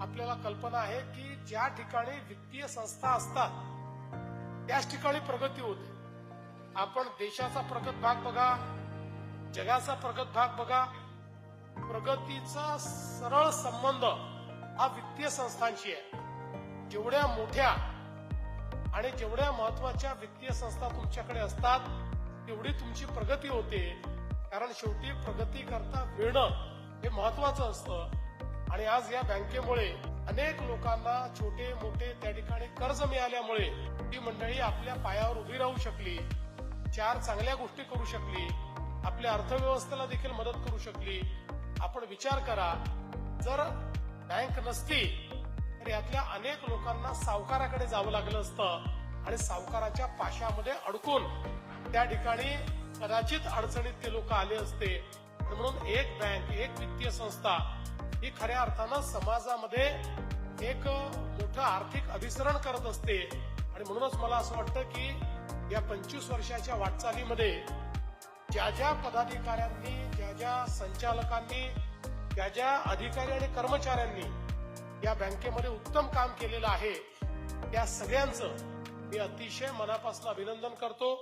आपल्याला कल्पना आहे की ज्या ठिकाणी वित्तीय संस्था असतात त्याच ठिकाणी प्रगती होते. आपण देशाचा प्रगत भाग बघा, जगाचा प्रगत भाग बघा, प्रगतीचा सरळ संबंध हा वित्तीय संस्थांशी आहे. जेवढ्या मोठ्या आणि जेवढ्या महत्वाच्या वित्तीय संस्था तुमच्याकडे असतात तेवढी तुमची प्रगती होते. कारण शेवटी प्रगती करता मिळणं हे महत्वाचं असतं. आणि आज या बँकेमुळे अनेक लोकांना छोटे मोठे त्या ठिकाणी कर्ज मिळाल्यामुळे ती मंडळी आपल्या पायावर उभी राहू शकली, चार चांगल्या गोष्टी करू शकली, आपल्या अर्थव्यवस्थेला देखील मदत करू शकली. आपण विचार करा, जर बँक नसती तर यातल्या अनेक लोकांना सावकाराकडे जावं लागलं असतं आणि सावकाराच्या पाशामध्ये अडकून त्या ठिकाणी कदाचित अडचणीत ते लोक आले असते. म्हणून एक बँक, एक वित्तीय संस्था ही खऱ्या अर्थानं समाजामध्ये एक मोठं आर्थिक अभिसरण करत असते. आणि म्हणूनच मला असं वाटतं की या 25 वर्षाच्या वाटचालीमध्ये ज्या ज्या पदाधिकाऱ्यांनी, ज्या ज्या संचालकांनी, ज्या ज्या अधिकारी आणि कर्मचाऱ्यांनी या बँकेमध्ये उत्तम काम केलेलं आहे त्या सगळ्यांचं मी अतिशय मनापासून अभिनंदन करतो.